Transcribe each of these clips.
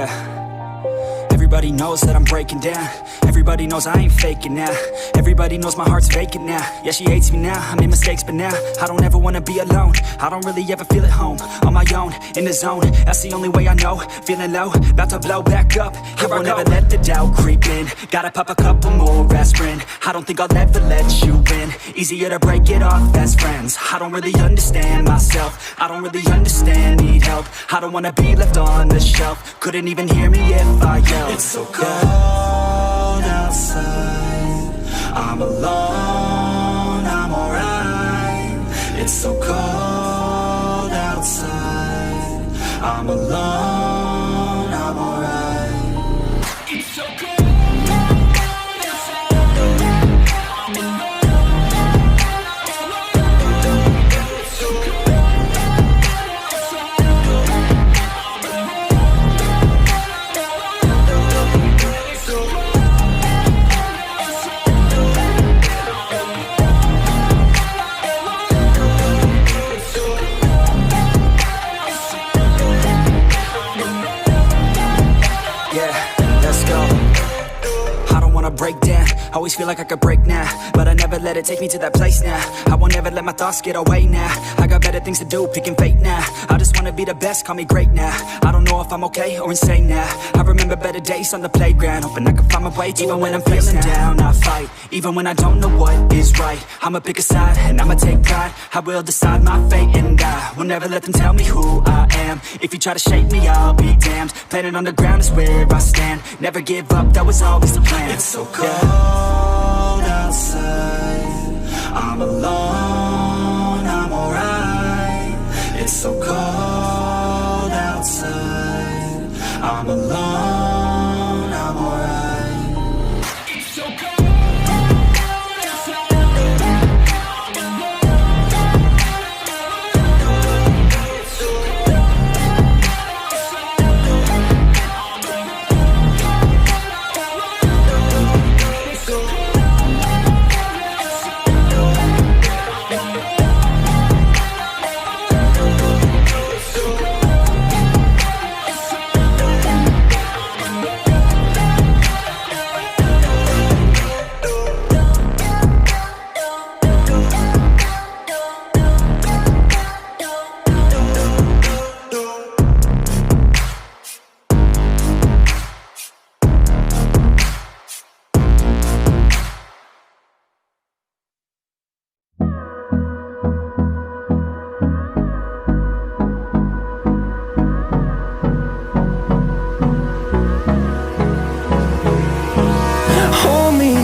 Yeah. Everybody knows that I'm breaking down. Everybody knows I ain't faking now. Everybody knows my heart's vacant now. Yeah, she hates me now, I made mistakes, but now I don't ever wanna be alone. I don't really ever feel at home. On my own, in the zone, that's the only way I know. Feeling low, about to blow back up. I won't ever let the doubt creep in. Gotta pop a couple more aspirin. I don't think I'll ever let you in. Easier to break it off best friends. I don't really understand myself. I don't really understand, need help. I don't wanna be left on the shelf. Couldn't even hear me if I yelled. It's so cold outside, I'm alone, I'm alright. It's so cold outside, I'm alone, I'm alright. It's so cold. Break down, always feel like I could break now, but I never let it take me to that place now. I won't ever let my thoughts get away now. I got better things to do, picking fate now. I just wanna be the best, call me great now. I don't know if I'm okay or insane now. I remember better days on the playground, hoping I can find my way even when I'm feeling down. I fight, even when I don't know what is right. I'ma pick a side, and I'ma take pride. I will decide my fate, and I will never let them tell me who I am. If you try to shape me, I'll be damned. Planet on the ground is where I stand. Never give up, that was always the plan. It's so cold outside, I'm alone, I'm alright. It's so cold outside, I'm alone, I'm alright. It's so cold.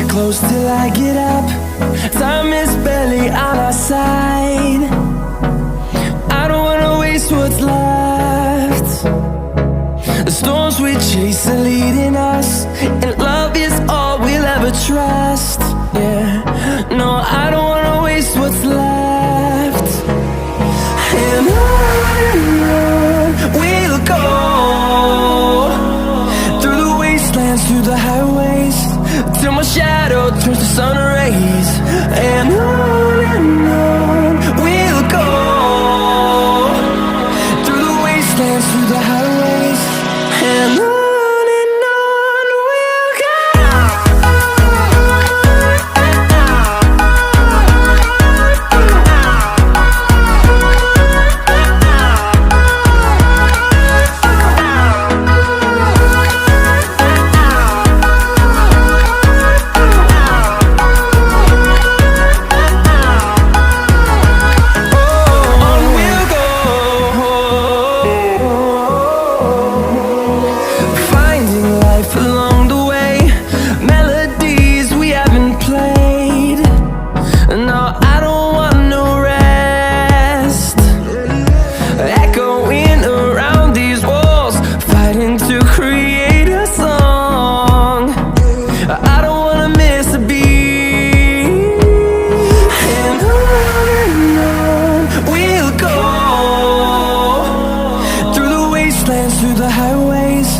Close till I get up. Time is barely on our side. I don't wanna waste what's left. The storms we chase are leading us, and love is all we'll ever trust. Yeah, no, I don't wanna waste what's left. And on we'll go, through the wastelands, through the highways, till my shadow turns to sun rays. And on we'll go, through the wastelands, through the highways. And on we'll go. Through the highways,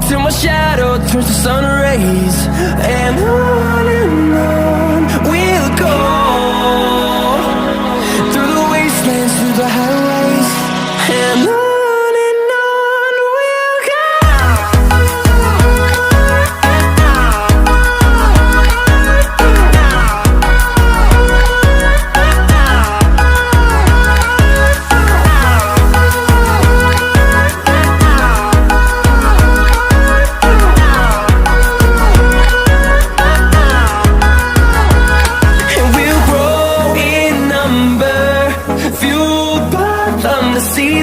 till my shadow turns to sun rays. And on we'll go, through the wastelands, through the highways. And on we'll go.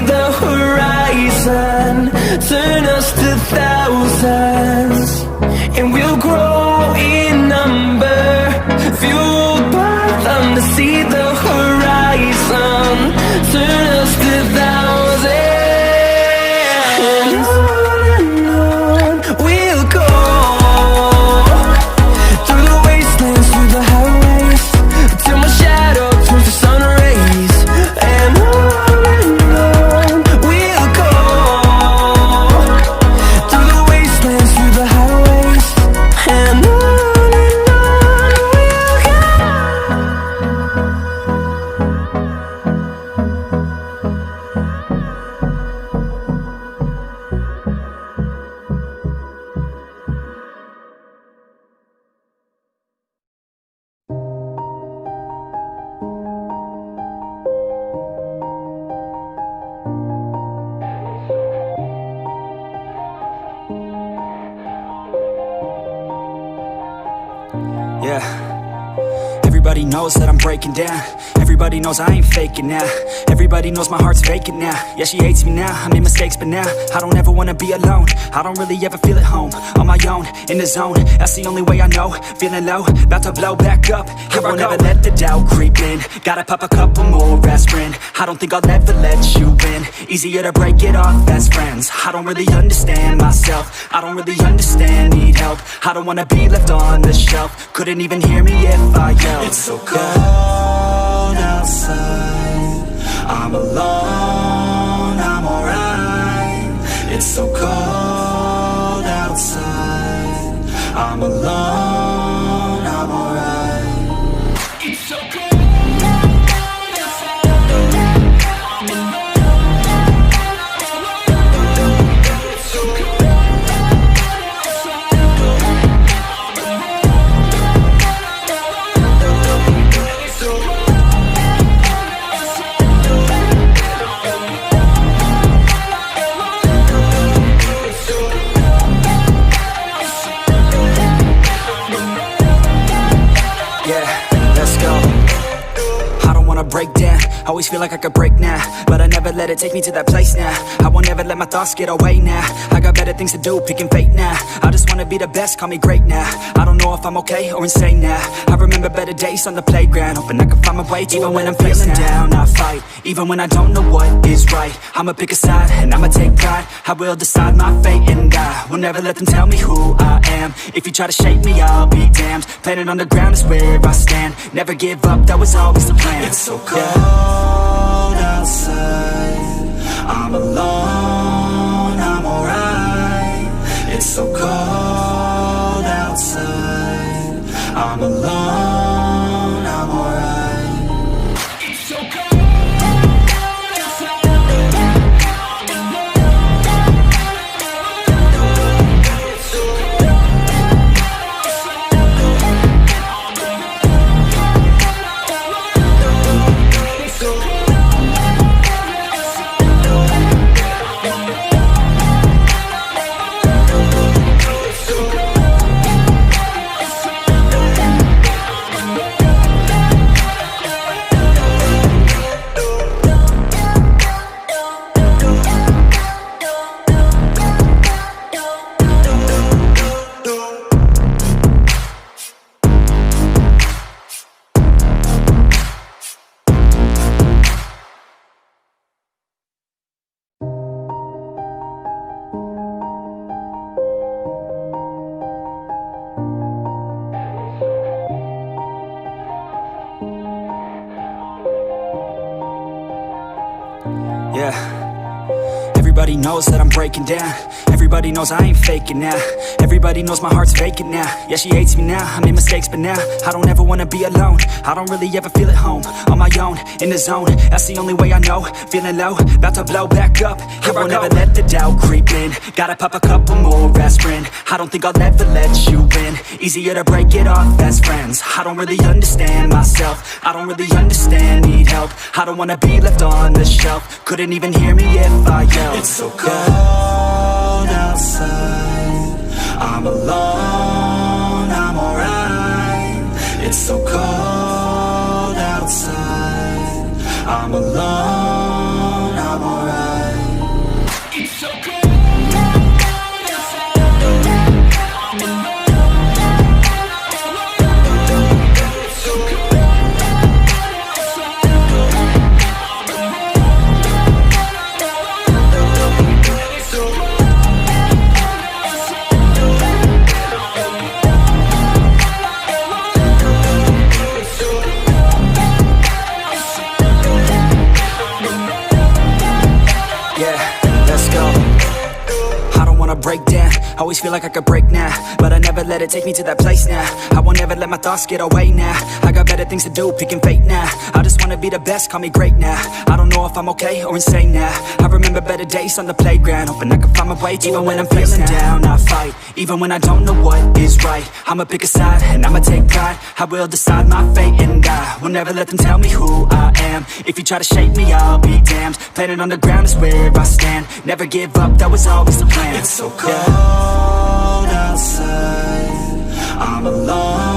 the horizon. Turn us to thousands, and we'll grow in number, fueled by them to see the horizon. Turn us to thousands, and on we'll go, through the wastelands, through the highways, till my shadow turns to sun rays. And on we'll go, through the wastelands, through the highways, and on we'll go. Yeah. Everybody knows that I'm breaking down. Everybody knows I ain't faking now. Everybody knows my heart's vacant now. Yeah, she hates me now, I made mistakes but now I don't ever wanna be alone. I don't really ever feel at home. On my own, in the zone, that's the only way I know. Feeling low, about to blow back up. Here I won't ever let the doubt creep in. Gotta pop a couple more aspirin. I don't think I'll ever let you in. Easier to break it off best friends. I don't really understand myself. I don't really understand, need help. I don't wanna be left on the shelf. Couldn't even hear me if I yelled. It's so cold outside, I'm alone, I'm alright. It's so cold outside, I'm alone, I'm alright. It's so cold. Break down, always feel like I could break now, but I never let it take me to that place now. I won't ever let my thoughts get away now. I got better things to do, picking fate now. I just wanna be the best, call me great now. I don't know if I'm okay or insane now. I remember better days on the playground, hoping I can find my way to even when I'm feeling down, I fight, even when I don't know what is right. I'ma pick a side, and I'ma take pride. I will decide my fate, and I will never let them tell me who I am. If you try to shake me, I'll be damned. Planet on the ground is where I stand. Never give up, that was always the plan. It's so cold outside, I'm alone, I'm alright. It's so cold outside, I'm alone, I'm alright. It's so cold. Yeah. Everybody knows that I'm breaking down. Everybody knows I ain't faking now. Everybody knows my heart's vacant now. Yeah, she hates me now, I made mistakes but now I don't ever wanna be alone. I don't really ever feel at home. On my own, in the zone, that's the only way I know. Feeling low, about to blow back up. Here I won't ever let the doubt creep in. Gotta pop a couple more aspirin. I don't think I'll ever let you in. Easier to break it off best friends. I don't really understand myself. I don't really understand, need help. I don't wanna be left on the shelf. Couldn't even hear me if I yelled. It's so cold outside, I'm alone, I'm alright. It's so cold outside, I'm alone, I'm alright. wanna break down. Always feel like I could break now, but I never let it take me to that place now. I won't ever let my thoughts get away now. I got better things to do, picking fate now. I just wanna be the best, call me great now. I don't know if I'm okay or insane now. I remember better days on the playground, hoping I can find my way to even when I'm feeling down. I fight, even when I don't know what is right. I'ma pick a side, and I'ma take pride. I will decide my fate, and I will never let them tell me who I am. If you try to shape me, I'll be damned. Planet on the ground is where I stand. Never give up, that was always the plan. It's so cold outside, I'm alone